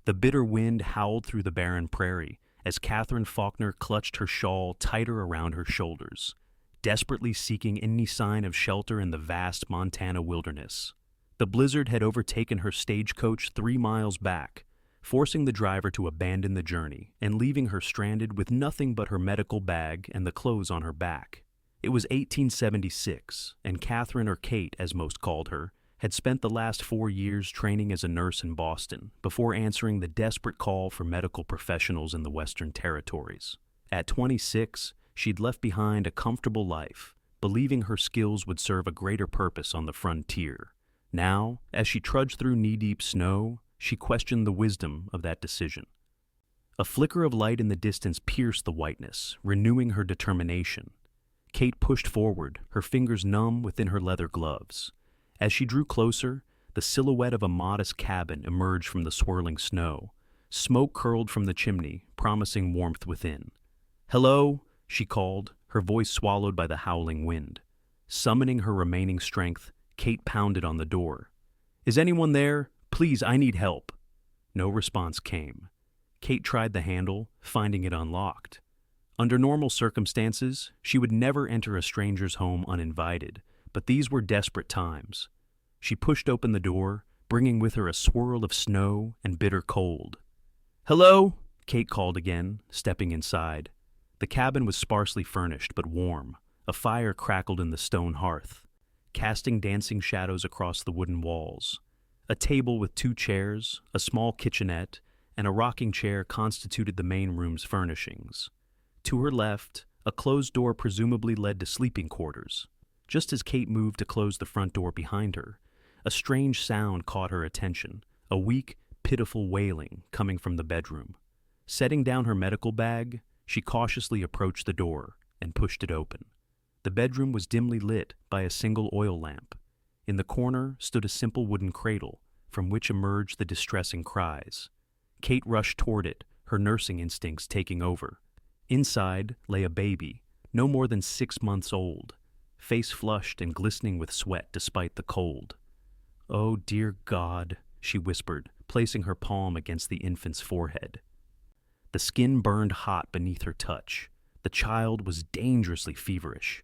The bitter wind howled through the barren prairie as Katherine Faulkner clutched her shawl tighter around her shoulders, desperately seeking any sign of shelter in the vast Montana wilderness. The blizzard had overtaken her stagecoach 3 miles back, forcing the driver to abandon the journey and leaving her stranded with nothing but her medical bag and the clothes on her back. It was 1876, and Katherine, or Kate as most called her, had spent the last 4 years training as a nurse in Boston before answering the desperate call for medical professionals in the Western Territories. At 26, she'd left behind a comfortable life, believing her skills would serve a greater purpose on the frontier. Now, as she trudged through knee-deep snow, she questioned the wisdom of that decision. A flicker of light in the distance pierced the whiteness, renewing her determination. Kate pushed forward, her fingers numb within her leather gloves. As she drew closer, the silhouette of a modest cabin emerged from the swirling snow. Smoke curled from the chimney, promising warmth within. "Hello," she called, her voice swallowed by the howling wind. Summoning her remaining strength, Kate pounded on the door. "Is anyone there? Please, I need help." No response came. Kate tried the handle, finding it unlocked. Under normal circumstances, she would never enter a stranger's home uninvited, but these were desperate times. She pushed open the door, bringing with her a swirl of snow and bitter cold. "Hello?" Kate called again, stepping inside. The cabin was sparsely furnished but warm. A fire crackled in the stone hearth, casting dancing shadows across the wooden walls. A table with 2 chairs, a small kitchenette, and a rocking chair constituted the main room's furnishings. To her left, a closed door presumably led to sleeping quarters. Just as Kate moved to close the front door behind her, a strange sound caught her attention, a weak, pitiful wailing coming from the bedroom. Setting down her medical bag, she cautiously approached the door and pushed it open. The bedroom was dimly lit by a single oil lamp. In the corner stood a simple wooden cradle, from which emerged the distressing cries. Kate rushed toward it, her nursing instincts taking over. Inside lay a baby, no more than 6 months old, face flushed and glistening with sweat despite the cold. "Oh, dear God," she whispered, placing her palm against the infant's forehead. The skin burned hot beneath her touch. The child was dangerously feverish.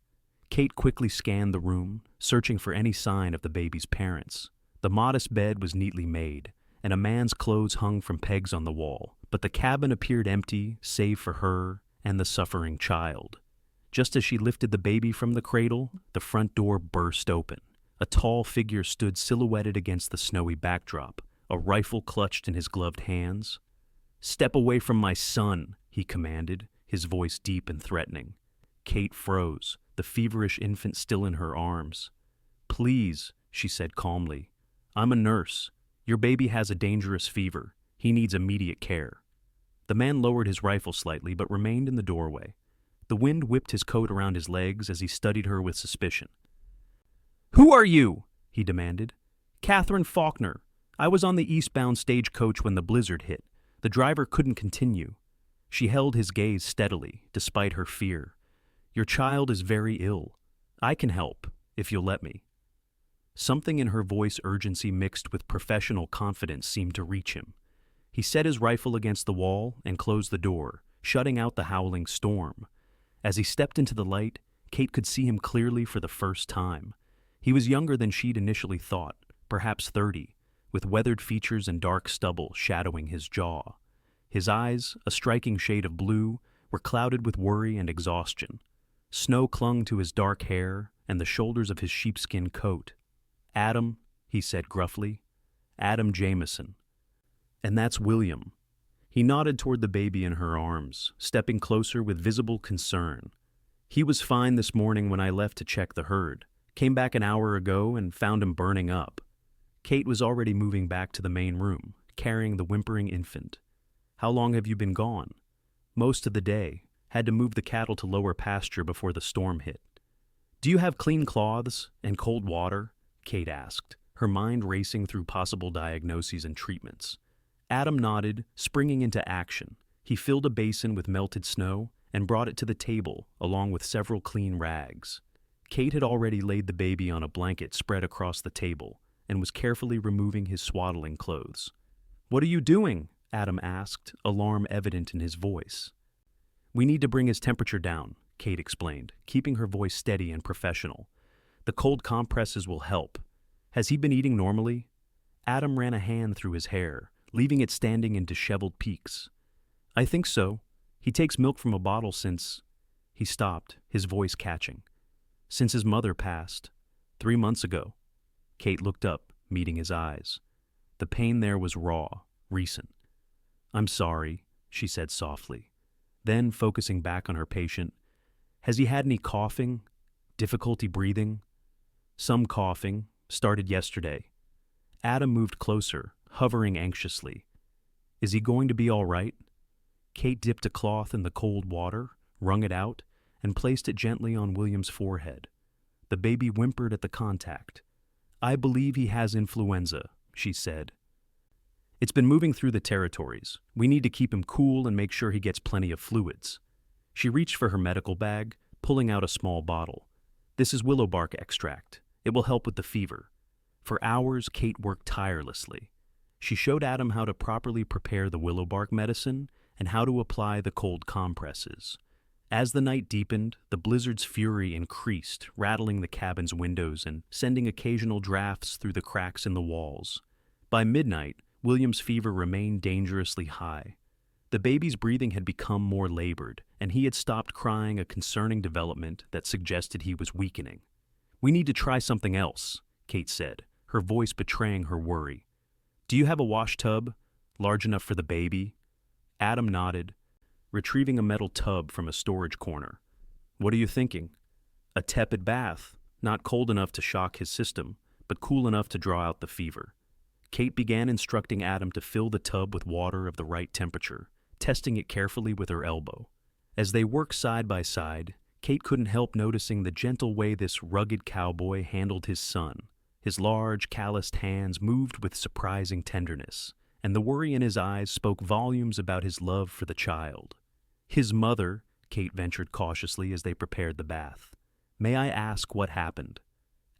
Kate quickly scanned the room, searching for any sign of the baby's parents. The modest bed was neatly made, and a man's clothes hung from pegs on the wall, but the cabin appeared empty, save for her and the suffering child. Just as she lifted the baby from the cradle, the front door burst open. A tall figure stood silhouetted against the snowy backdrop, a rifle clutched in his gloved hands. "Step away from my son," he commanded, his voice deep and threatening. Kate froze, the feverish infant still in her arms. "Please," she said calmly. "I'm a nurse. Your baby has a dangerous fever. He needs immediate care." The man lowered his rifle slightly but remained in the doorway. The wind whipped his coat around his legs as he studied her with suspicion. "Who are you?" he demanded. "Katherine Faulkner. I was on the eastbound stagecoach when the blizzard hit. The driver couldn't continue." She held his gaze steadily, despite her fear. "Your child is very ill. I can help, if you'll let me." Something in her voice, urgency mixed with professional confidence, seemed to reach him. He set his rifle against the wall and closed the door, shutting out the howling storm. As he stepped into the light, Kate could see him clearly for the first time. He was younger than she'd initially thought, perhaps 30, with weathered features and dark stubble shadowing his jaw. His eyes, a striking shade of blue, were clouded with worry and exhaustion. Snow clung to his dark hair and the shoulders of his sheepskin coat. "Adam," he said gruffly. "Adam Jameson. And that's William." He nodded toward the baby in her arms, stepping closer with visible concern. "He was fine this morning when I left to check the herd. Came back an hour ago and found him burning up." Kate was already moving back to the main room, carrying the whimpering infant. "How long have you been gone?" "Most of the day. Had to move the cattle to lower pasture before the storm hit." "Do you have clean cloths and cold water?" Kate asked, her mind racing through possible diagnoses and treatments. Adam nodded, springing into action. He filled a basin with melted snow and brought it to the table, along with several clean rags. Kate had already laid the baby on a blanket spread across the table and was carefully removing his swaddling clothes. "What are you doing?" Adam asked, alarm evident in his voice. "We need to bring his temperature down," Kate explained, keeping her voice steady and professional. "The cold compresses will help. Has he been eating normally?" Adam ran a hand through his hair, leaving it standing in disheveled peaks. "I think so. He takes milk from a bottle since—" He stopped, his voice catching. "Since his mother passed. 3 months ago." Kate looked up, meeting his eyes. The pain there was raw, recent. "I'm sorry," she said softly. Then, focusing back on her patient, "Has he had any coughing? Difficulty breathing?" "Some coughing. Started yesterday." Adam moved closer, hovering anxiously. "Is he going to be all right?" Kate dipped a cloth in the cold water, wrung it out, and placed it gently on William's forehead. The baby whimpered at the contact. "I believe he has influenza," she said. "It's been moving through the territories. We need to keep him cool and make sure he gets plenty of fluids." She reached for her medical bag, pulling out a small bottle. "This is willow bark extract. It will help with the fever." For hours, Kate worked tirelessly. She showed Adam how to properly prepare the willow bark medicine and how to apply the cold compresses. As the night deepened, the blizzard's fury increased, rattling the cabin's windows and sending occasional drafts through the cracks in the walls. By midnight, William's fever remained dangerously high. The baby's breathing had become more labored, and he had stopped crying, a concerning development that suggested he was weakening. "We need to try something else," Kate said, her voice betraying her worry. "Do you have a wash tub, large enough for the baby?" Adam nodded, retrieving a metal tub from a storage corner. "What are you thinking?" "A tepid bath, not cold enough to shock his system, but cool enough to draw out the fever." Kate began instructing Adam to fill the tub with water of the right temperature, testing it carefully with her elbow. As they worked side by side, Kate couldn't help noticing the gentle way this rugged cowboy handled his son. His large, calloused hands moved with surprising tenderness, and the worry in his eyes spoke volumes about his love for the child. "His mother," Kate ventured cautiously as they prepared the bath. "May I ask what happened?"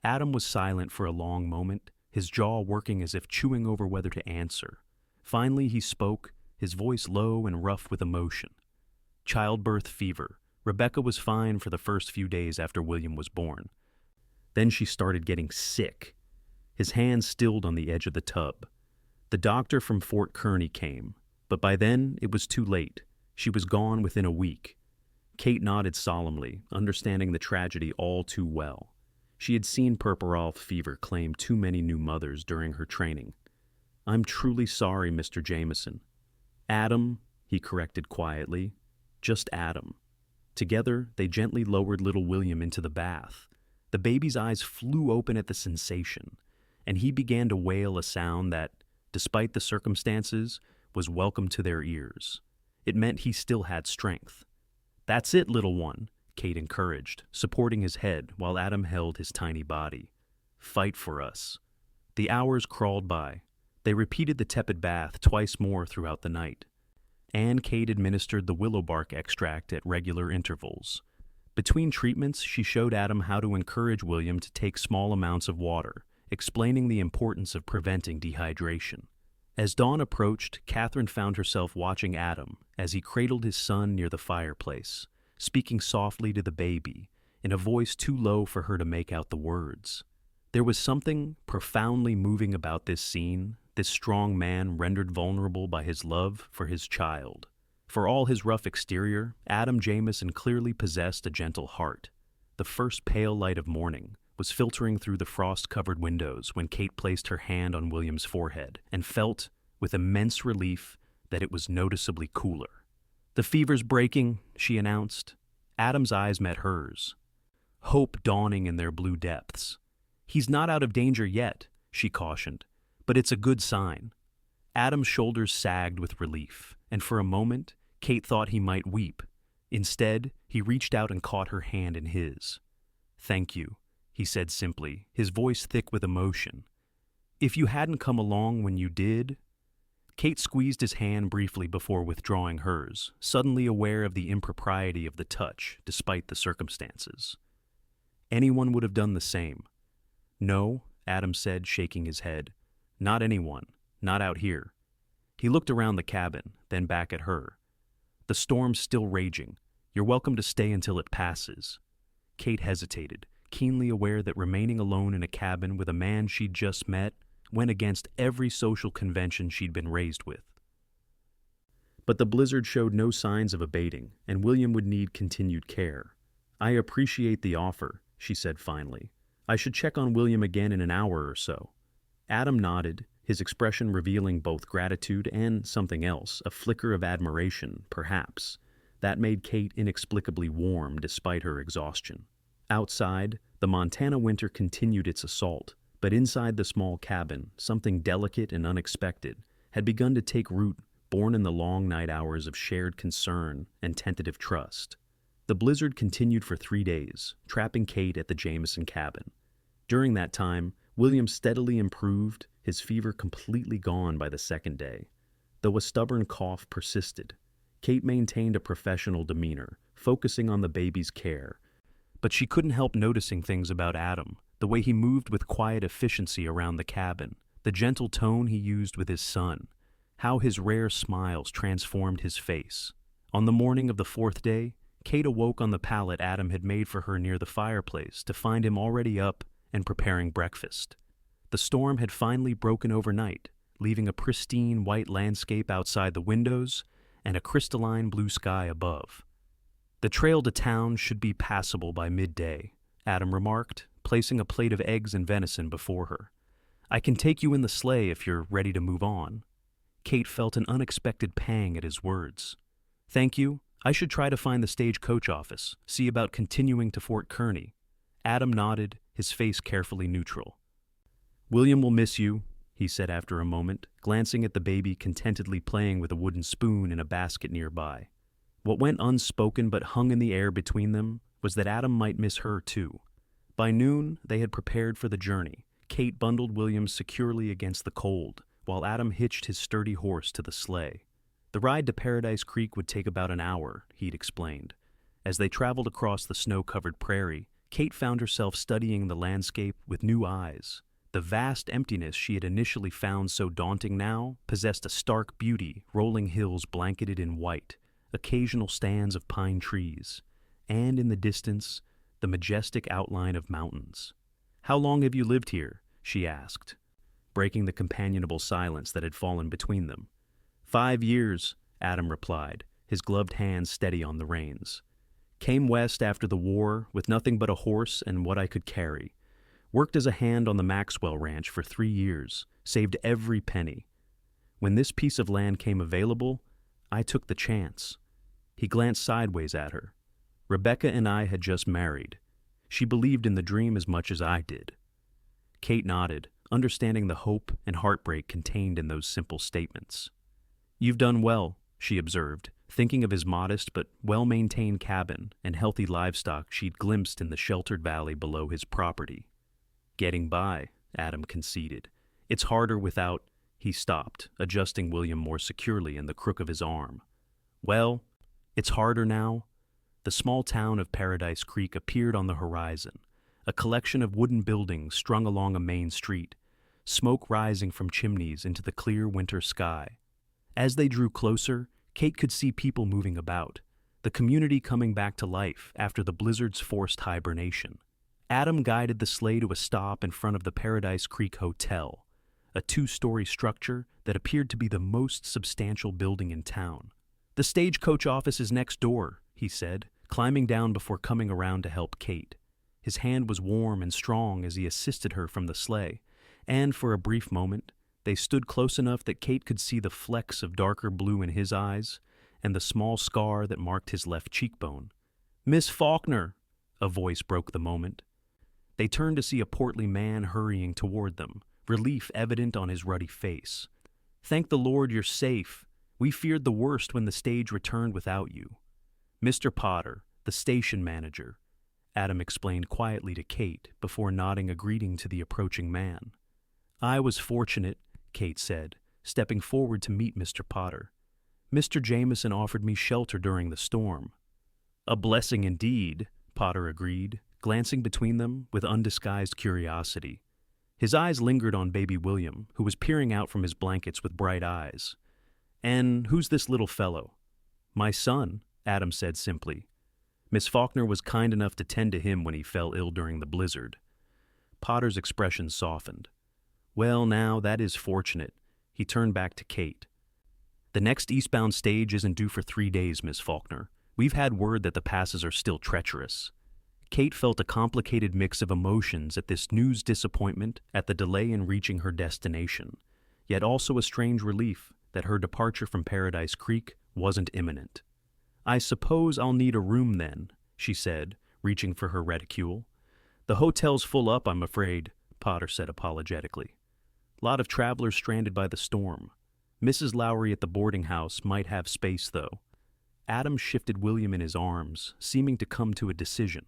Adam was silent for a long moment, his jaw working as if chewing over whether to answer. Finally he spoke, his voice low and rough with emotion. "Childbirth fever. Rebecca was fine for the first few days after William was born. Then she started getting sick." His hands stilled on the edge of the tub. "The doctor from Fort Kearny came, but by then it was too late. She was gone within a week." Kate nodded solemnly, understanding the tragedy all too well. She had seen puerperal fever claim too many new mothers during her training. "I'm truly sorry, Mr. Jameson." "Adam," he corrected quietly. "Just Adam." Together, they gently lowered little William into the bath. The baby's eyes flew open at the sensation, and he began to wail a sound that, despite the circumstances, was welcome to their ears. It meant he still had strength. "That's it, little one," Kate encouraged, supporting his head while Adam held his tiny body. "Fight for us." The hours crawled by. They repeated the tepid bath twice more throughout the night. And Kate administered the willow bark extract at regular intervals. Between treatments, she showed Adam how to encourage William to take small amounts of water, explaining the importance of preventing dehydration. As dawn approached, Katherine found herself watching Adam as he cradled his son near the fireplace, speaking softly to the baby, in a voice too low for her to make out the words. There was something profoundly moving about this scene, this strong man rendered vulnerable by his love for his child. For all his rough exterior, Adam Jameson clearly possessed a gentle heart. The first pale light of morning was filtering through the frost-covered windows when Kate placed her hand on William's forehead and felt, with immense relief, that it was noticeably cooler. "The fever's breaking," she announced. Adam's eyes met hers, hope dawning in their blue depths. "He's not out of danger yet," she cautioned, "but it's a good sign." Adam's shoulders sagged with relief, and for a moment, Kate thought he might weep. Instead, he reached out and caught her hand in his. "Thank you," he said simply, his voice thick with emotion. "If you hadn't come along when you did—" Kate squeezed his hand briefly before withdrawing hers, suddenly aware of the impropriety of the touch, despite the circumstances. "Anyone would have done the same." "No," Adam said, shaking his head. "Not anyone. Not out here." He looked around the cabin, then back at her. "The storm's still raging. You're welcome to stay until it passes." Kate hesitated, keenly aware that remaining alone in a cabin with a man she'd just met went against every social convention she'd been raised with. But the blizzard showed no signs of abating, and William would need continued care. "I appreciate the offer," she said finally. "I should check on William again in an hour or so." Adam nodded, his expression revealing both gratitude and something else, a flicker of admiration, perhaps. That made Kate inexplicably warm despite her exhaustion. Outside, the Montana winter continued its assault, but inside the small cabin, something delicate and unexpected had begun to take root, born in the long night hours of shared concern and tentative trust. The blizzard continued for 3 days, trapping Kate at the Jameson cabin. During that time, William steadily improved, his fever completely gone by the second day. Though a stubborn cough persisted, Kate maintained a professional demeanor, focusing on the baby's care. But she couldn't help noticing things about Adam, the way he moved with quiet efficiency around the cabin, the gentle tone he used with his son, how his rare smiles transformed his face. On the morning of the 4th day, Kate awoke on the pallet Adam had made for her near the fireplace to find him already up and preparing breakfast. The storm had finally broken overnight, leaving a pristine white landscape outside the windows and a crystalline blue sky above. "The trail to town should be passable by midday," Adam remarked, placing a plate of eggs and venison before her. "I can take you in the sleigh if you're ready to move on." Kate felt an unexpected pang at his words. "Thank you. I should try to find the stagecoach office, see about continuing to Fort Kearney." Adam nodded, his face carefully neutral. "William will miss you," he said after a moment, glancing at the baby contentedly playing with a wooden spoon in a basket nearby. What went unspoken but hung in the air between them was that Adam might miss her too. By noon, they had prepared for the journey. Kate bundled William securely against the cold, while Adam hitched his sturdy horse to the sleigh. The ride to Paradise Creek would take about an hour, he'd explained. As they traveled across the snow-covered prairie, Kate found herself studying the landscape with new eyes. The vast emptiness she had initially found so daunting now possessed a stark beauty, rolling hills blanketed in white, occasional stands of pine trees, and in the distance, the majestic outline of mountains. "How long have you lived here?" she asked, breaking the companionable silence that had fallen between them. 5 years, Adam replied, his gloved hands steady on the reins. "Came west after the war with nothing but a horse and what I could carry. Worked as a hand on the Maxwell Ranch for 3 years, saved every penny. When this piece of land came available, I took the chance." He glanced sideways at her. "Rebecca and I had just married. She believed in the dream as much as I did." Kate nodded, understanding the hope and heartbreak contained in those simple statements. "You've done well," she observed, thinking of his modest but well-maintained cabin and healthy livestock she'd glimpsed in the sheltered valley below his property. "Getting by," Adam conceded. "It's harder without—" He stopped, adjusting William more securely in the crook of his arm. "Well, it's harder now." The small town of Paradise Creek appeared on the horizon, a collection of wooden buildings strung along a main street, smoke rising from chimneys into the clear winter sky. As they drew closer, Kate could see people moving about, the community coming back to life after the blizzard's forced hibernation. Adam guided the sleigh to a stop in front of the Paradise Creek Hotel, a 2-story structure that appeared to be the most substantial building in town. "The stagecoach office is next door," he said, climbing down before coming around to help Kate. His hand was warm and strong as he assisted her from the sleigh, and for a brief moment, they stood close enough that Kate could see the flecks of darker blue in his eyes and the small scar that marked his left cheekbone. "Miss Faulkner!" a voice broke the moment. They turned to see a portly man hurrying toward them, relief evident on his ruddy face. "Thank the Lord you're safe. We feared the worst when the stage returned without you." "Mr. Potter, the station manager," Adam explained quietly to Kate before nodding a greeting to the approaching man. "I was fortunate," Kate said, stepping forward to meet Mr. Potter. "Mr. Jameson offered me shelter during the storm." "A blessing indeed," Potter agreed, glancing between them with undisguised curiosity. His eyes lingered on baby William, who was peering out from his blankets with bright eyes. "And who's this little fellow?" "My son," Adam said simply. Miss Faulkner was kind enough to tend to him when he fell ill during the blizzard. Potter's expression softened. "Well, now, that is fortunate." He turned back to Kate. "The next eastbound stage isn't due for 3 days, Miss Faulkner. We've had word that the passes are still treacherous." Kate felt a complicated mix of emotions at this news, disappointment at the delay in reaching her destination, yet also a strange relief that her departure from Paradise Creek wasn't imminent. "I suppose I'll need a room then," she said, reaching for her reticule. "The hotel's full up, I'm afraid," Potter said apologetically. "Lot of travelers stranded by the storm. Mrs. Lowry at the boarding house might have space, though." Adam shifted William in his arms, seeming to come to a decision.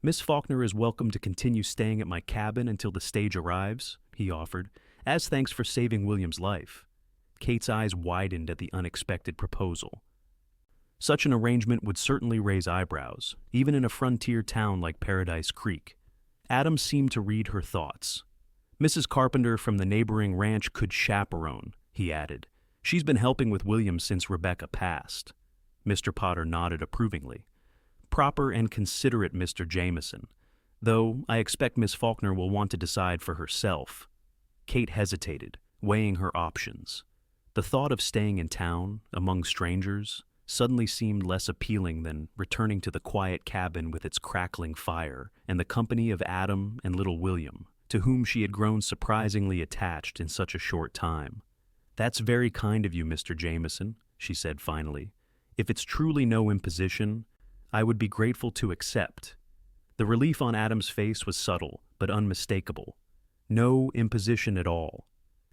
"Miss Faulkner is welcome to continue staying at my cabin until the stage arrives," he offered, "as thanks for saving William's life." Kate's eyes widened at the unexpected proposal. Such an arrangement would certainly raise eyebrows, even in a frontier town like Paradise Creek. Adam seemed to read her thoughts. "Mrs. Carpenter from the neighboring ranch could chaperone," he added. "She's been helping with William since Rebecca passed." Mr. Potter nodded approvingly. "Proper and considerate, Mr. Jameson, though I expect Miss Faulkner will want to decide for herself." Kate hesitated, weighing her options. The thought of staying in town, among strangers, suddenly seemed less appealing than returning to the quiet cabin with its crackling fire and the company of Adam and little William, to whom she had grown surprisingly attached in such a short time. "That's very kind of you, Mr. Jameson," she said finally. "If it's truly no imposition, I would be grateful to accept." The relief on Adam's face was subtle but unmistakable. No imposition at all.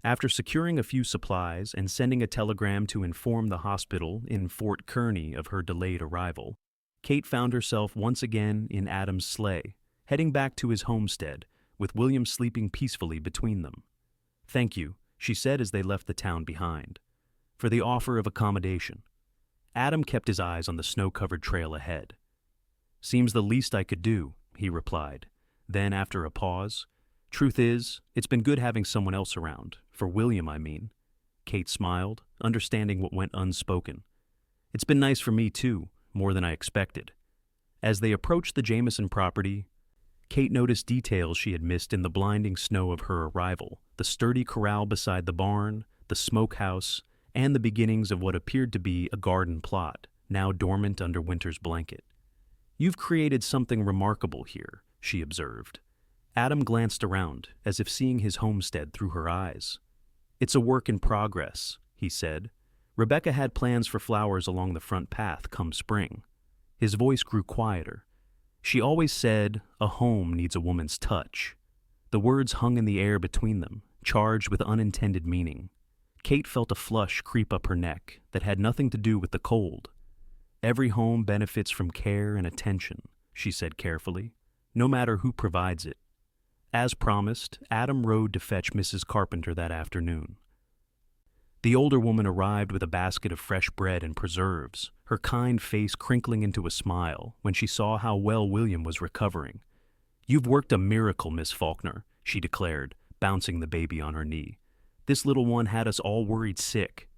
After securing a few supplies and sending a telegram to inform the hospital in Fort Kearny of her delayed arrival, Kate found herself once again in Adam's sleigh, heading back to his homestead, with William sleeping peacefully between them. "Thank you," she said as they left the town behind, "for the offer of accommodation." Adam kept his eyes on the snow-covered trail ahead. "Seems the least I could do," he replied. Then, after a pause, "Truth is, it's been good having someone else around. For William, I mean." Kate smiled, understanding what went unspoken. "It's been nice for me, too, more than I expected." As they approached the Jameson property, Kate noticed details she had missed in the blinding snow of her arrival: the sturdy corral beside the barn, the smokehouse, and the beginnings of what appeared to be a garden plot, now dormant under winter's blanket. "You've created something remarkable here," she observed. Adam glanced around, as if seeing his homestead through her eyes. "It's a work in progress," he said. "Rebecca had plans for flowers along the front path come spring." His voice grew quieter. "She always said, a home needs a woman's touch." The words hung in the air between them, charged with unintended meaning. Kate felt a flush creep up her neck that had nothing to do with the cold. "Every home benefits from care and attention," she said carefully, "no matter who provides it." As promised, Adam rode to fetch Mrs. Carpenter that afternoon. The older woman arrived with a basket of fresh bread and preserves, her kind face crinkling into a smile when she saw how well William was recovering. "You've worked a miracle, Miss Faulkner," she declared, bouncing the baby on her knee. "This little one had us all worried sick."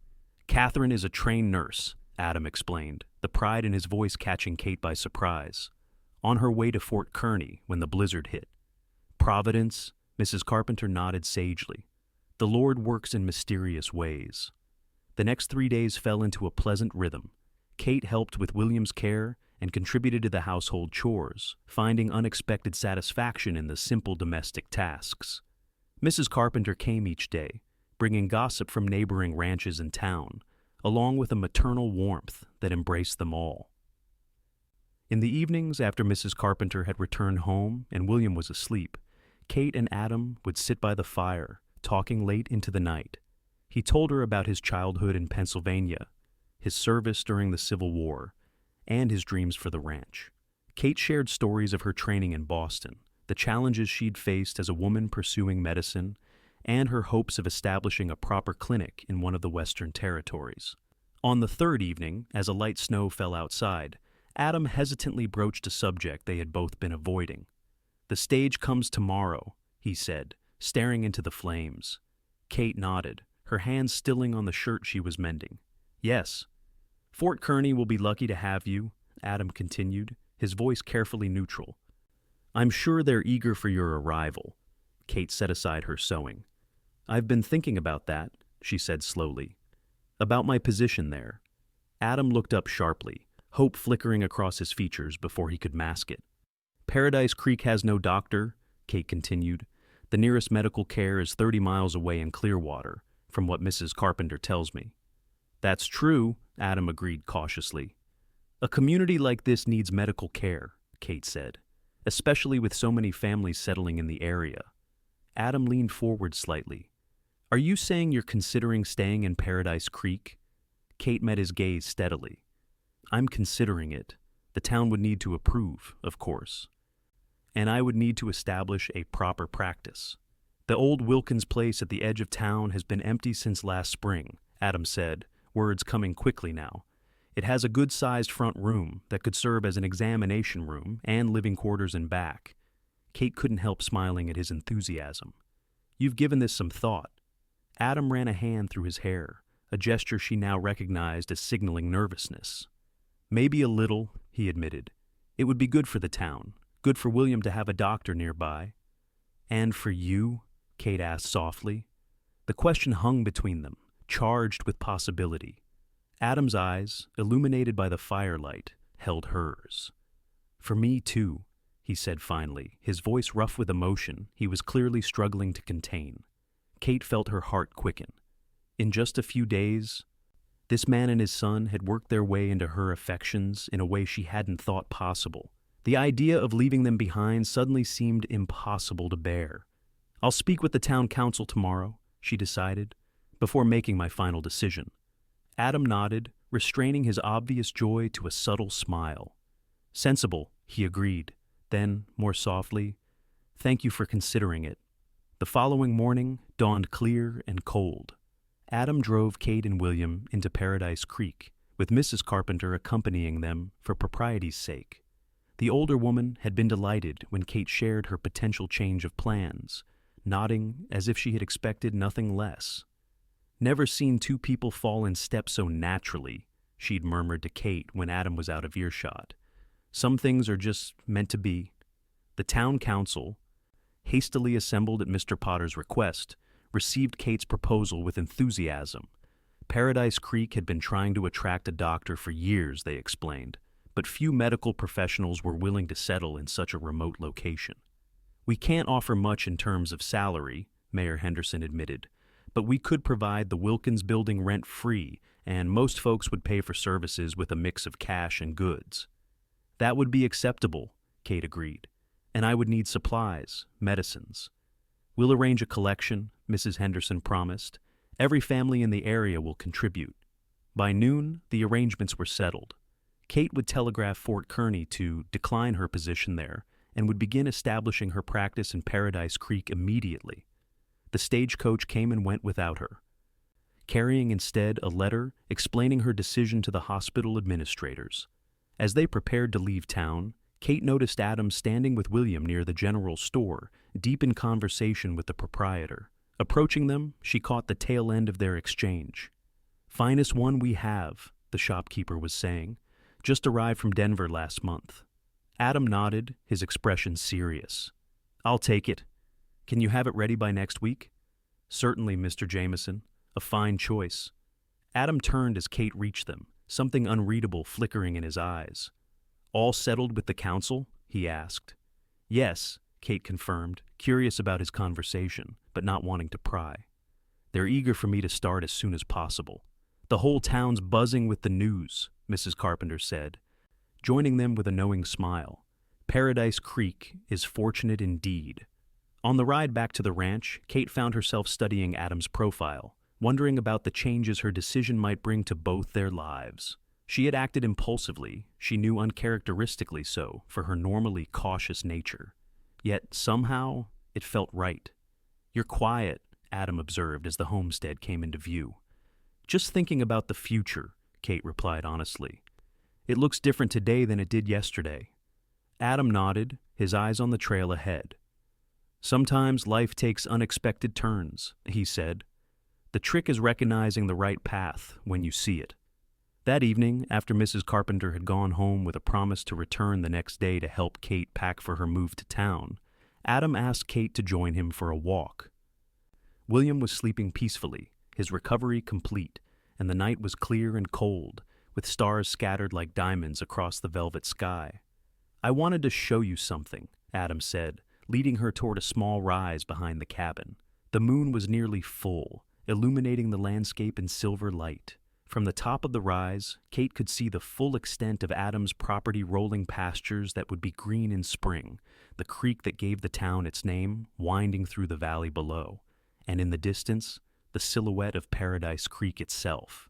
"Katherine is a trained nurse," Adam explained, the pride in his voice catching Kate by surprise. "On her way to Fort Kearny when the blizzard hit." "Providence," Mrs. Carpenter nodded sagely. "The Lord works in mysterious ways." The next 3 days fell into a pleasant rhythm. Kate helped with William's care and contributed to the household chores, finding unexpected satisfaction in the simple domestic tasks. Mrs. Carpenter came each day, bringing gossip from neighboring ranches and town, along with a maternal warmth that embraced them all. In the evenings, after Mrs. Carpenter had returned home and William was asleep, Kate and Adam would sit by the fire, talking late into the night. He told her about his childhood in Pennsylvania, his service during the Civil War, and his dreams for the ranch. Kate shared stories of her training in Boston, the challenges she'd faced as a woman pursuing medicine, and her hopes of establishing a proper clinic in one of the Western territories. On the third evening, as a light snow fell outside, Adam hesitantly broached a subject they had both been avoiding. "The stage comes tomorrow," he said, staring into the flames. Kate nodded, her hands stilling on the shirt she was mending. "Yes. Fort Kearney will be lucky to have you," Adam continued, his voice carefully neutral. "I'm sure they're eager for your arrival." Kate set aside her sewing. "I've been thinking about that," she said slowly. "About my position there." Adam looked up sharply, hope flickering across his features before he could mask it. "Paradise Creek has no doctor," Kate continued. "The nearest medical care is 30 miles away in Clearwater, from what Mrs. Carpenter tells me." "That's true," Adam agreed cautiously. "A community like this needs medical care," Kate said, "especially with so many families settling in the area." Adam leaned forward slightly. "Are you saying you're considering staying in Paradise Creek?" Kate met his gaze steadily. "I'm considering it. The town would need to approve, of course. And I would need to establish a proper practice. The old Wilkins place at the edge of town has been empty since last spring," Adam said, words coming quickly now. "It has a good-sized front room that could serve as an examination room and living quarters in back." Kate couldn't help smiling at his enthusiasm. "You've given this some thought." Adam ran a hand through his hair, a gesture she now recognized as signaling nervousness. "Maybe a little," he admitted. "It would be good for the town, good for William to have a doctor nearby." "And for you?" Kate asked softly. The question hung between them, charged with possibility. Adam's eyes, illuminated by the firelight, held hers. "For me, too," he said finally, his voice rough with emotion he was clearly struggling to contain. Kate felt her heart quicken. In just a few days, this man and his son had worked their way into her affections in a way she hadn't thought possible. The idea of leaving them behind suddenly seemed impossible to bear. "I'll speak with the town council tomorrow," she decided, "before making my final decision." Adam nodded, restraining his obvious joy to a subtle smile. "Sensible," he agreed. Then, more softly, "Thank you for considering it." The following morning dawned clear and cold. Adam drove Kate and William into Paradise Creek, with Mrs. Carpenter accompanying them for propriety's sake. The older woman had been delighted when Kate shared her potential change of plans, nodding as if she had expected nothing less. "Never seen two people fall in step so naturally," she'd murmured to Kate when Adam was out of earshot. "Some things are just meant to be." The town council, hastily assembled at Mr. Potter's request, received Kate's proposal with enthusiasm. Paradise Creek had been trying to attract a doctor for years, they explained, but few medical professionals were willing to settle in such a remote location. "We can't offer much in terms of salary," Mayor Henderson admitted, "but we could provide the Wilkins building rent-free, and most folks would pay for services with a mix of cash and goods." "That would be acceptable," Kate agreed, "and I would need supplies, medicines." "We'll arrange a collection," Mrs. Henderson promised. "Every family in the area will contribute." By noon, the arrangements were settled. Kate would telegraph Fort Kearney to decline her position there and would begin establishing her practice in Paradise Creek immediately. The stagecoach came and went without her, carrying instead a letter explaining her decision to the hospital administrators. As they prepared to leave town, Kate noticed Adam standing with William near the general store, deep in conversation with the proprietor. Approaching them, she caught the tail end of their exchange. "Finest one we have," the shopkeeper was saying. "Just arrived from Denver last month." Adam nodded, his expression serious. "I'll take it. Can you have it ready by next week?" "Certainly, Mr. Jameson. A fine choice." Adam turned as Kate reached them, something unreadable flickering in his eyes. "All settled with the council?" he asked. "Yes," Kate confirmed, curious about his conversation, but not wanting to pry. "They're eager for me to start as soon as possible. The whole town's buzzing with the news," Mrs. Carpenter said, joining them with a knowing smile. "Paradise Creek is fortunate indeed." On the ride back to the ranch, Kate found herself studying Adam's profile, wondering about the changes her decision might bring to both their lives. She had acted impulsively, she knew uncharacteristically so, for her normally cautious nature. Yet, somehow, it felt right. "You're quiet," Adam observed as the homestead came into view. "Just thinking about the future," Kate replied honestly. "It looks different today than it did yesterday." Adam nodded, his eyes on the trail ahead. "Sometimes life takes unexpected turns," he said. The trick is recognizing the right path when you see it. That evening, after Mrs. Carpenter had gone home with a promise to return the next day to help Kate pack for her move to town, Adam asked Kate to join him for a walk. William was sleeping peacefully, his recovery complete, and the night was clear and cold, with stars scattered like diamonds across the velvet sky. "I wanted to show you something," Adam said, leading her toward a small rise behind the cabin. The moon was nearly full, illuminating the landscape in silver light. From the top of the rise, Kate could see the full extent of Adam's property rolling pastures that would be green in spring, the creek that gave the town its name winding through the valley below, and in the distance, the silhouette of Paradise Creek itself.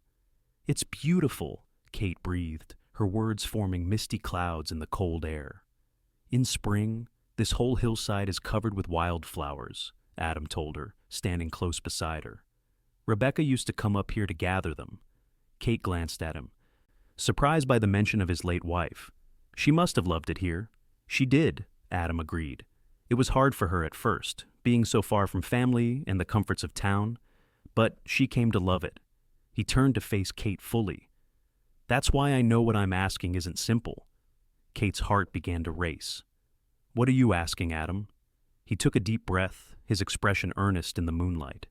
"It's beautiful," Kate breathed, her words forming misty clouds in the cold air. "In spring, this whole hillside is covered with wildflowers," Adam told her, standing close beside her. "Rebecca used to come up here to gather them." Kate glanced at him, surprised by the mention of his late wife. "She must have loved it here." "She did," Adam agreed. "It was hard for her at first, being so far from family and the comforts of town, but she came to love it." He turned to face Kate fully. "That's why I know what I'm asking isn't simple." Kate's heart began to race. "What are you asking, Adam?" He took a deep breath, his expression earnest in the moonlight.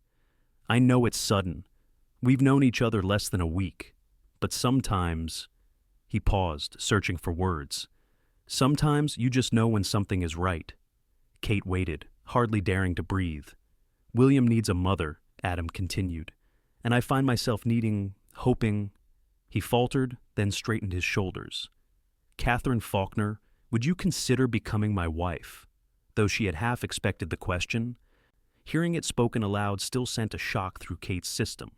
"I know it's sudden. We've known each other less than a week, but sometimes—" He paused, searching for words. "Sometimes you just know when something is right." Kate waited, hardly daring to breathe. "William needs a mother," Adam continued, "and I find myself hoping—" He faltered, then straightened his shoulders. "Katherine Faulkner, would you consider becoming my wife?" Though she had half expected the question, hearing it spoken aloud still sent a shock through Kate's system.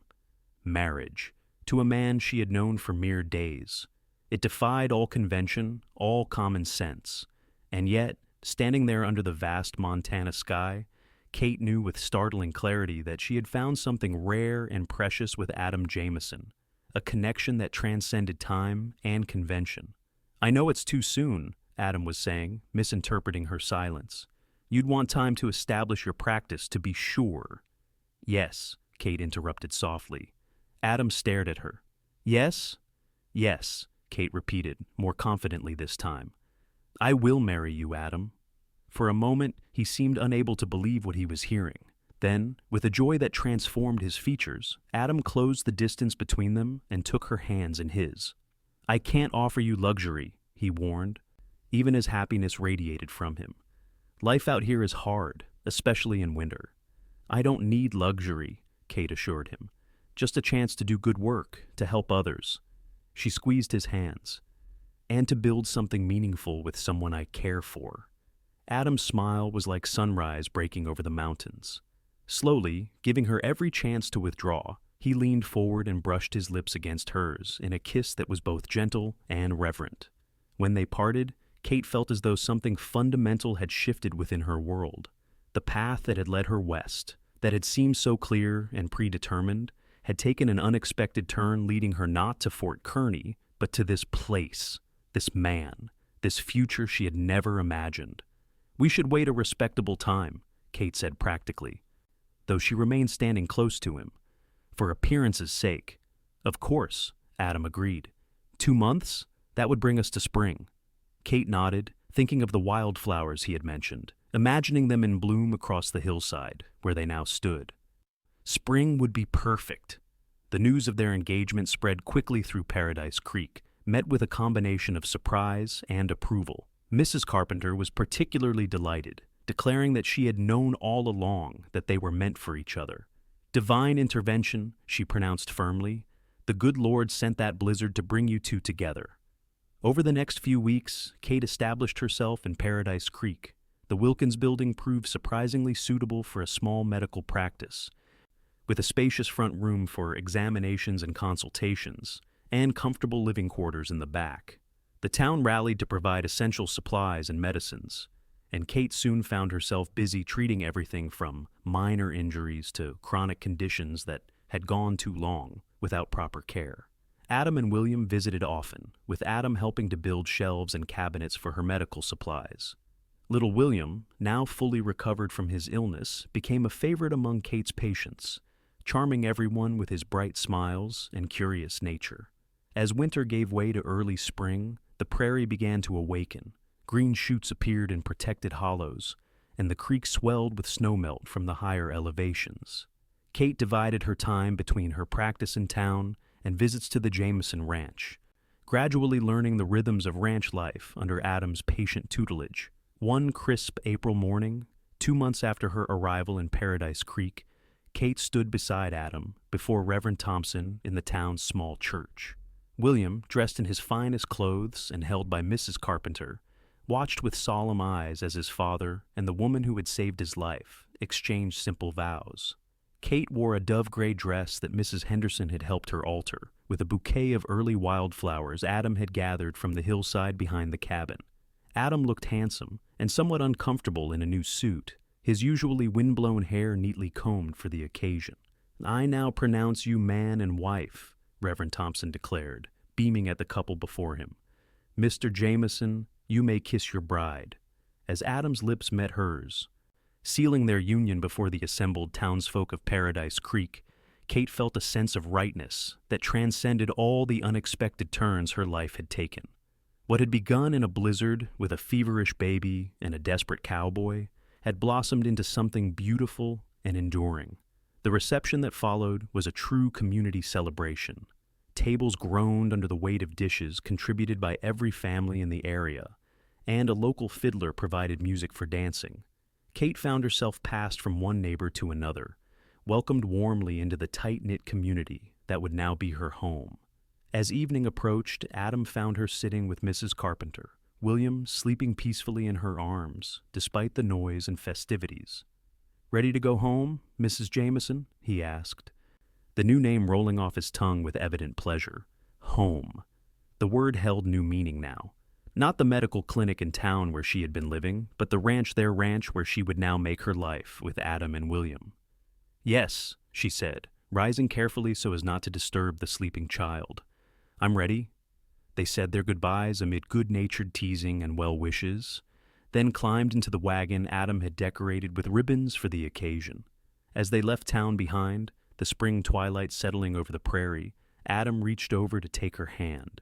Marriage, to a man she had known for mere days. It defied all convention, all common sense. And yet, standing there under the vast Montana sky, Kate knew with startling clarity that she had found something rare and precious with Adam Jameson, a connection that transcended time and convention. "I know it's too soon," Adam was saying, misinterpreting her silence. "You'd want time to establish your practice to be sure." "Yes," Kate interrupted softly. Adam stared at her. "Yes?" "Yes," Kate repeated, more confidently this time. "I will marry you, Adam." For a moment, he seemed unable to believe what he was hearing. Then, with a joy that transformed his features, Adam closed the distance between them and took her hands in his. "I can't offer you luxury," he warned, even as happiness radiated from him. "Life out here is hard, especially in winter." "I don't need luxury," Kate assured him. "Just a chance to do good work, to help others." She squeezed his hands. "And to build something meaningful with someone I care for." Adam's smile was like sunrise breaking over the mountains. Slowly, giving her every chance to withdraw, he leaned forward and brushed his lips against hers in a kiss that was both gentle and reverent. When they parted, Kate felt as though something fundamental had shifted within her world. The path that had led her west, that had seemed so clear and predetermined, had taken an unexpected turn, leading her not to Fort Kearney, but to this place, this man, this future she had never imagined. "We should wait a respectable time," Kate said practically, though she remained standing close to him. "For appearance's sake." "Of course," Adam agreed. 2 months? That would bring us to spring." Kate nodded, thinking of the wildflowers he had mentioned, imagining them in bloom across the hillside, where they now stood. Spring would be perfect. The news of their engagement spread quickly through Paradise Creek, met with a combination of surprise and approval. Mrs. Carpenter was particularly delighted, declaring that she had known all along that they were meant for each other. "Divine intervention," she pronounced firmly. "The good Lord sent that blizzard to bring you two together." Over the next few weeks, Kate established herself in Paradise Creek. The Wilkins building proved surprisingly suitable for a small medical practice, with a spacious front room for examinations and consultations, and comfortable living quarters in the back. The town rallied to provide essential supplies and medicines, and Kate soon found herself busy treating everything from minor injuries to chronic conditions that had gone too long without proper care. Adam and William visited often, with Adam helping to build shelves and cabinets for her medical supplies. Little William, now fully recovered from his illness, became a favorite among Kate's patients, charming everyone with his bright smiles and curious nature. As winter gave way to early spring, the prairie began to awaken. Green shoots appeared in protected hollows, and the creek swelled with snowmelt from the higher elevations. Kate divided her time between her practice in town and visits to the Jameson ranch, gradually learning the rhythms of ranch life under Adam's patient tutelage. One crisp April morning, 2 months after her arrival in Paradise Creek, Kate stood beside Adam before Reverend Thompson in the town's small church. William, dressed in his finest clothes and held by Mrs. Carpenter, watched with solemn eyes as his father and the woman who had saved his life exchanged simple vows. Kate wore a dove-gray dress that Mrs. Henderson had helped her alter, with a bouquet of early wildflowers Adam had gathered from the hillside behind the cabin. Adam looked handsome and somewhat uncomfortable in a new suit, his usually wind-blown hair neatly combed for the occasion. "I now pronounce you man and wife," Reverend Thompson declared, beaming at the couple before him. "Mr. Jameson, you may kiss your bride." As Adam's lips met hers, sealing their union before the assembled townsfolk of Paradise Creek, Kate felt a sense of rightness that transcended all the unexpected turns her life had taken. What had begun in a blizzard with a feverish baby and a desperate cowboy had blossomed into something beautiful and enduring. The reception that followed was a true community celebration. Tables groaned under the weight of dishes contributed by every family in the area, and a local fiddler provided music for dancing. Kate found herself passed from one neighbor to another, welcomed warmly into the tight-knit community that would now be her home. As evening approached, Adam found her sitting with Mrs. Carpenter, William sleeping peacefully in her arms, despite the noise and festivities. "Ready to go home, Mrs. Jameson?" he asked, the new name rolling off his tongue with evident pleasure. Home. The word held new meaning now. Not the medical clinic in town where she had been living, but the ranch where she would now make her life with Adam and William. "Yes," she said, rising carefully so as not to disturb the sleeping child. "I'm ready." They said their goodbyes amid good-natured teasing and well wishes, then climbed into the wagon Adam had decorated with ribbons for the occasion. As they left town behind, the spring twilight settling over the prairie, Adam reached over to take her hand.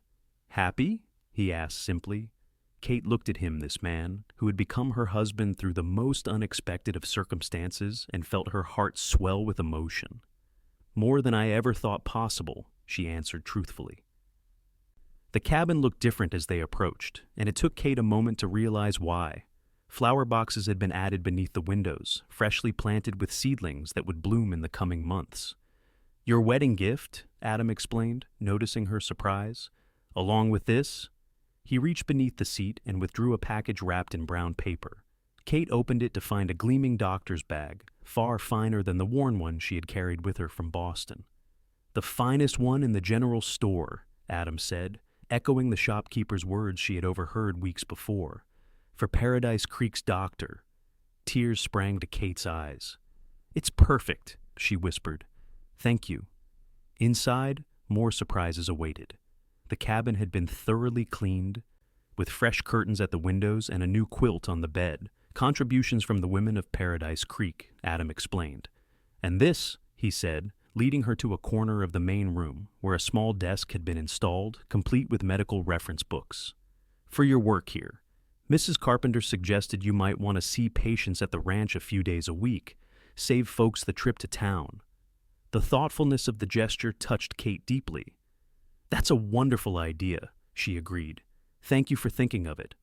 "Happy?" he asked simply. Kate looked at him, this man, who had become her husband through the most unexpected of circumstances, and felt her heart swell with emotion. "More than I ever thought possible," she answered truthfully. The cabin looked different as they approached, and it took Kate a moment to realize why. Flower boxes had been added beneath the windows, freshly planted with seedlings that would bloom in the coming months. "Your wedding gift," Adam explained, noticing her surprise. "Along with this?" He reached beneath the seat and withdrew a package wrapped in brown paper. Kate opened it to find a gleaming doctor's bag, far finer than the worn one she had carried with her from Boston. "The finest one in the general store," Adam said, echoing the shopkeeper's words she had overheard weeks before. "For Paradise Creek's doctor." Tears sprang to Kate's eyes. "It's perfect," she whispered. "Thank you." Inside, more surprises awaited. The cabin had been thoroughly cleaned, with fresh curtains at the windows and a new quilt on the bed, contributions from the women of Paradise Creek, Adam explained. "And this," he said, leading her to a corner of the main room where a small desk had been installed, complete with medical reference books. "For your work here. Mrs. Carpenter suggested you might want to see patients at the ranch a few days a week, save folks the trip to town." The thoughtfulness of the gesture touched Kate deeply. "That's a wonderful idea," she agreed. "Thank you for thinking of it."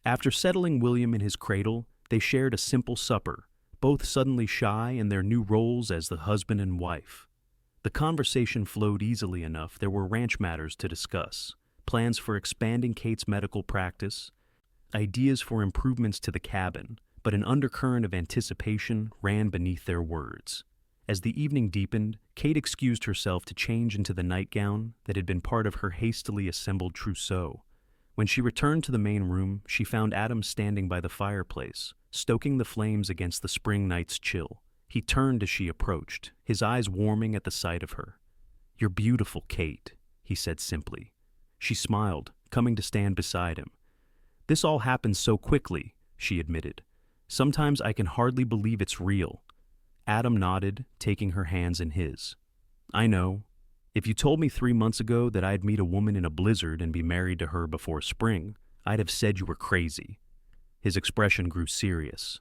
After settling William in his cradle, they shared a simple supper, both suddenly shy in their new roles as the husband and wife. The conversation flowed easily enough. There were ranch matters to discuss, plans for expanding Kate's medical practice, ideas for improvements to the cabin, but an undercurrent of anticipation ran beneath their words. As the evening deepened, Kate excused herself to change into the nightgown that had been part of her hastily assembled trousseau. When she returned to the main room, she found Adam standing by the fireplace, stoking the flames against the spring night's chill. He turned as she approached, his eyes warming at the sight of her. "You're beautiful, Kate," he said simply. She smiled, coming to stand beside him. "This all happened so quickly," she admitted. "Sometimes I can hardly believe it's real." Adam nodded, taking her hands in his. I know. If you told me 3 months ago that I'd meet a woman in a blizzard and be married to her before spring, I'd have said you were crazy. His expression grew serious.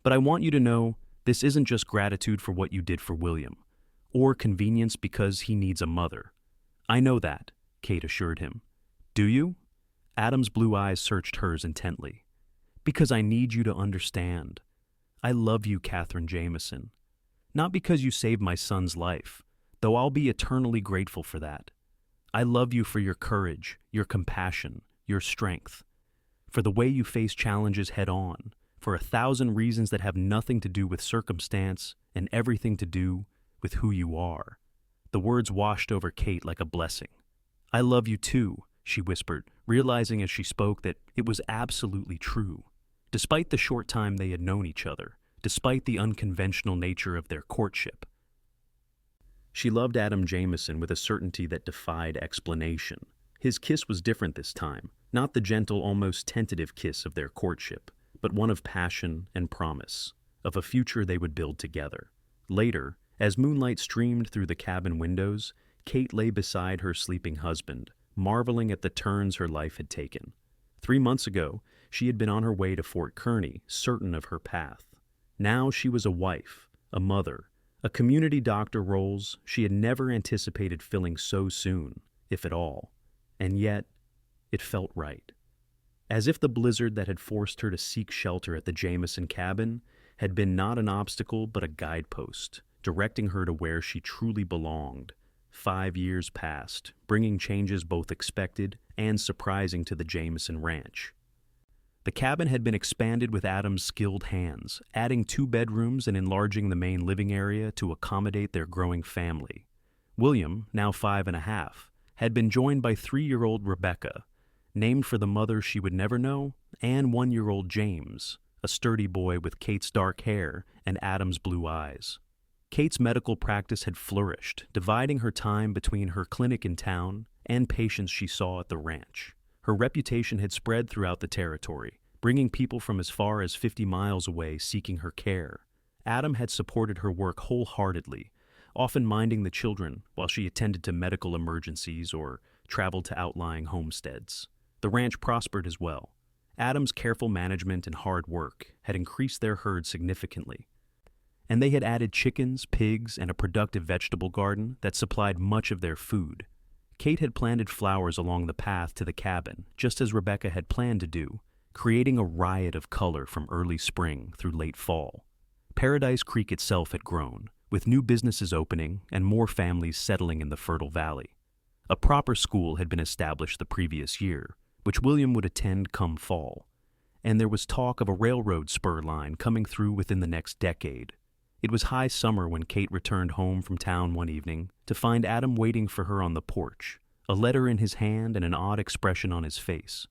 But I want you to know this isn't just gratitude for what you did for William, or convenience because he needs a mother. I know that, Kate assured him. Do you? Adam's blue eyes searched hers intently. Because I need you to understand. I love you, Katherine Jameson. Not because you saved my son's life, though I'll be eternally grateful for that. I love you for your courage, your compassion, your strength, for the way you face challenges head on, for 1,000 reasons that have nothing to do with circumstance and everything to do with who you are. The words washed over Kate like a blessing. I love you too, she whispered, realizing as she spoke that it was absolutely true. Despite the short time they had known each other, despite the unconventional nature of their courtship. She loved Adam Jameson with a certainty that defied explanation. His kiss was different this time, not the gentle, almost tentative kiss of their courtship, but one of passion and promise, of a future they would build together. Later, as moonlight streamed through the cabin windows, Kate lay beside her sleeping husband, marveling at the turns her life had taken. 3 months ago, she had been on her way to Fort Kearny, certain of her path. Now she was a wife, a mother, a community doctor roles she had never anticipated filling so soon, if at all. And yet, it felt right. As if the blizzard that had forced her to seek shelter at the Jameson cabin had been not an obstacle but a guidepost, directing her to where she truly belonged. 5 years passed, bringing changes both expected and surprising to the Jameson ranch. The cabin had been expanded with Adam's skilled hands, adding 2 bedrooms and enlarging the main living area to accommodate their growing family. William, now 5.5, had been joined by 3-year-old Rebecca, named for the mother she would never know, and 1-year-old James, a sturdy boy with Kate's dark hair and Adam's blue eyes. Kate's medical practice had flourished, dividing her time between her clinic in town and patients she saw at the ranch. Her reputation had spread throughout the territory, bringing people from as far as 50 miles away seeking her care. Adam had supported her work wholeheartedly, often minding the children while she attended to medical emergencies or traveled to outlying homesteads. The ranch prospered as well. Adam's careful management and hard work had increased their herd significantly, and they had added chickens, pigs, and a productive vegetable garden that supplied much of their food. Kate had planted flowers along the path to the cabin, just as Rebecca had planned to do, creating a riot of color from early spring through late fall. Paradise Creek itself had grown, with new businesses opening and more families settling in the fertile valley. A proper school had been established the previous year, which William would attend come fall, and there was talk of a railroad spur line coming through within the next decade. It was high summer when Kate returned home from town one evening to find Adam waiting for her on the porch, a letter in his hand and an odd expression on his face.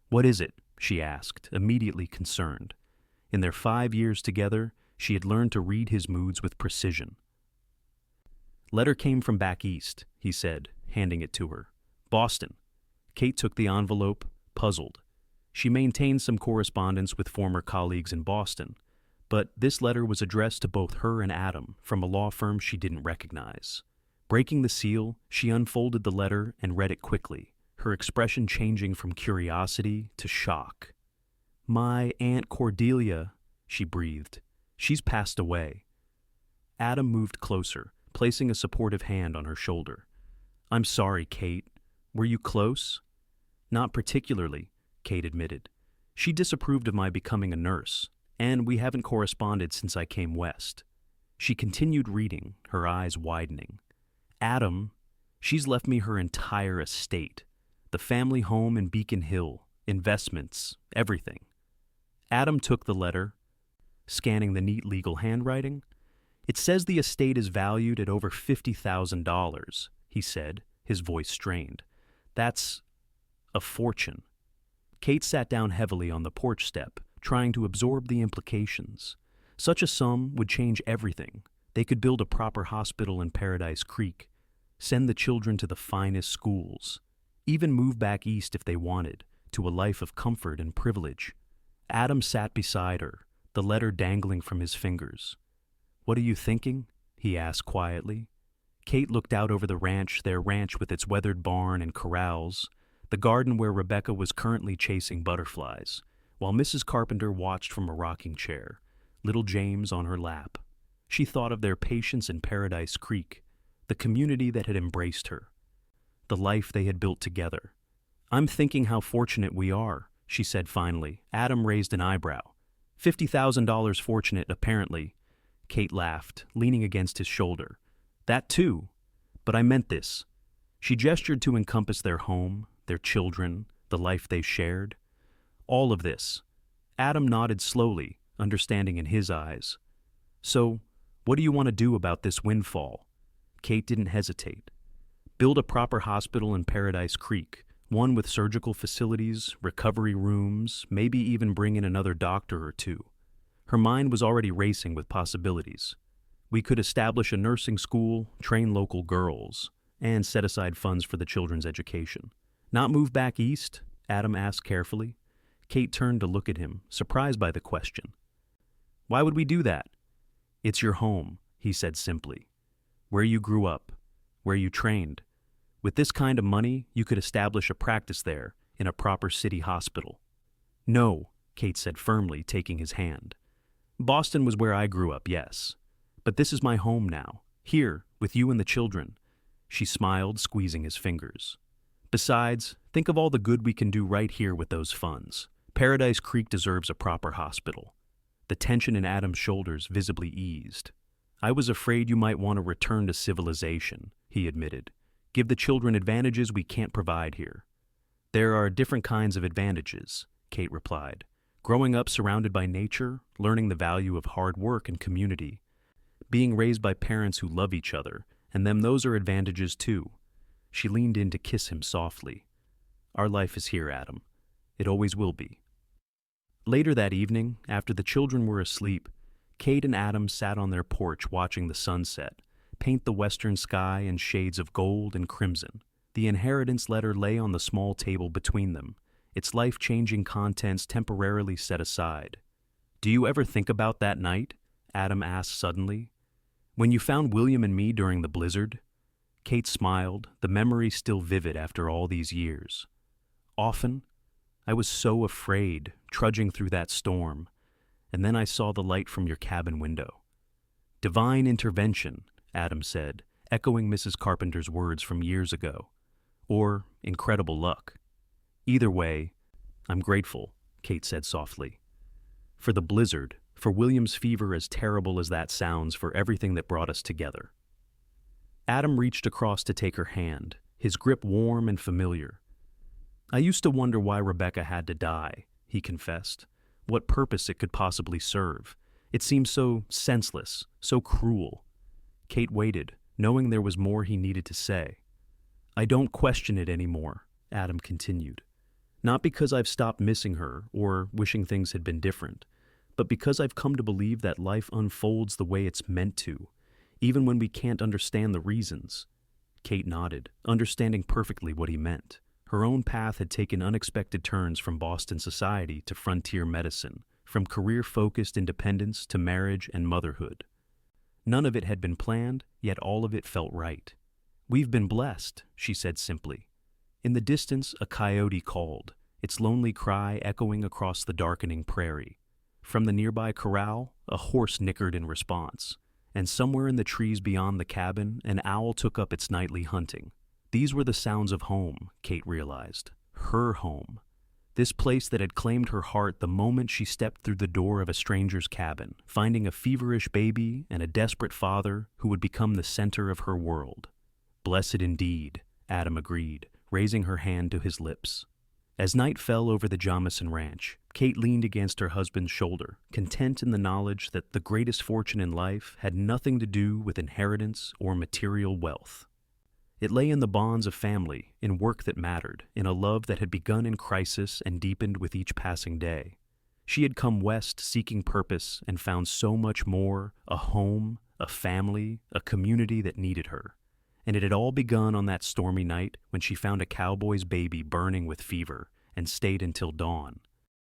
"What is it?" she asked, immediately concerned. In their 5 years together, she had learned to read his moods with precision. "Letter came from back east," he said, handing it to her. "Boston." Kate took the envelope, puzzled. She maintained some correspondence with former colleagues in Boston, but this letter was addressed to both her and Adam from a law firm she didn't recognize. Breaking the seal, she unfolded the letter and read it quickly, her expression changing from curiosity to shock. "My Aunt Cordelia," she breathed. "She's passed away." Adam moved closer, placing a supportive hand on her shoulder. "I'm sorry, Kate. Were you close?" "Not particularly," Kate admitted. "She disapproved of my becoming a nurse, and we haven't corresponded since I came west." She continued reading, her eyes widening. "Adam, she's left me her entire estate, the family home in Beacon Hill, investments, everything." Adam took the letter, scanning the neat legal handwriting. "It says the estate is valued at over $50,000, he said, his voice strained. "That's a fortune." Kate sat down heavily on the porch step, trying to absorb the implications. Such a sum would change everything. They could build a proper hospital in Paradise Creek, send the children to the finest schools, even move back east if they wanted, to a life of comfort and privilege. Adam sat beside her, the letter dangling from his fingers. "What are you thinking?" he asked quietly. Kate looked out over their ranch with its weathered barn and corrals, the garden where Rebecca was currently chasing butterflies, while Mrs. Carpenter watched from a rocking chair, little James on her lap. She thought of their patience in Paradise Creek, the community that had embraced her, the life they had built together. "I'm thinking how fortunate we are," she said finally. Adam raised an eyebrow. $50,000 fortunate, apparently. Kate laughed, leaning against his shoulder. "That too. But I meant this." She gestured to encompass their home, their children, the life they shared. "All of this." Adam nodded slowly, understanding in his eyes. "So, what do you want to do about this windfall?" Kate didn't hesitate. "Build a proper hospital in Paradise Creek, one with surgical facilities, recovery rooms, maybe even bring in another doctor or two." Her mind was already racing with possibilities. "We could establish a nursing school, train local girls, and set aside funds for the children's education." "Not move back east?" Adam asked carefully. Kate turned to look at him, surprised by the question. "Why would we do that?" "It's your home," he said simply. "Where you grew up, where you trained. With this kind of money, you could establish a practice there, in a proper city hospital." "No," Kate said firmly, taking his hand. "Boston was where I grew up, yes. But this is my home now, here, with you and the children." She smiled, squeezing his fingers. "Besides, think of all the good we can do right here with those funds. Paradise Creek deserves a proper hospital." The tension in Adam's shoulders visibly eased. "I was afraid you might want to return to civilization," he admitted. "Give the children advantages we can't provide here." "There are different kinds of advantages," Kate replied. "Growing up surrounded by nature, learning the value of hard work and community, being raised by parents who love each other, and those are advantages too." She leaned in to kiss him softly. "Our life is here, Adam. It always will be." Later that evening, after the children were asleep, Kate and Adam sat on their porch watching the sunset paint the western sky in shades of gold and crimson. The inheritance letter lay on the small table between them, its life-changing contents temporarily set aside. "Do you ever think about that night?" Adam asked suddenly. "When you found William and me during the blizzard?" Kate smiled, the memory still vivid after all these years. "Often. I was so afraid, trudging through that storm, and then I saw the light from your cabin window." "Divine intervention," Adam said, echoing Mrs. Carpenter's words from years ago. "Or incredible luck. Either way, I'm grateful," Kate said softly. "For the blizzard, for William's fever, as terrible as that sounds, for everything that brought us together." Adam reached across to take her hand, his grip warm and familiar. "I used to wonder why Rebecca had to die," he confessed. "What purpose it could possibly serve. It seemed so senseless, so cruel." Kate waited, knowing there was more he needed to say. "I don't question it anymore," Adam continued. "Not because I've stopped missing her or wishing things had been different, but because I've come to believe that life unfolds the way it's meant to, even when we can't understand the reasons." Kate nodded, understanding perfectly what he meant. Her own path had taken unexpected turns from Boston society to frontier medicine, from career-focused independence to marriage and motherhood. None of it had been planned, yet all of it felt right. "We've been blessed," she said simply. In the distance, a coyote called, its lonely cry echoing across the darkening prairie. From the nearby corral, a horse nickered in response, and somewhere in the trees beyond the cabin, an owl took up its nightly hunting. These were the sounds of home, Kate realized. Her home. This place that had claimed her heart the moment she stepped through the door of a stranger's cabin, finding a feverish baby and a desperate father who would become the center of her world. "Blessed indeed," Adam agreed, raising her hand to his lips. As night fell over the Jameson ranch, Kate leaned against her husband's shoulder, content in the knowledge that the greatest fortune in life had nothing to do with inheritance or material wealth. It lay in the bonds of family, in work that mattered, in a love that had begun in crisis and deepened with each passing day. She had come west seeking purpose and found so much more, a home, a family, a community that needed her. And it had all begun on that stormy night when she found a cowboy's baby burning with fever and stayed until dawn.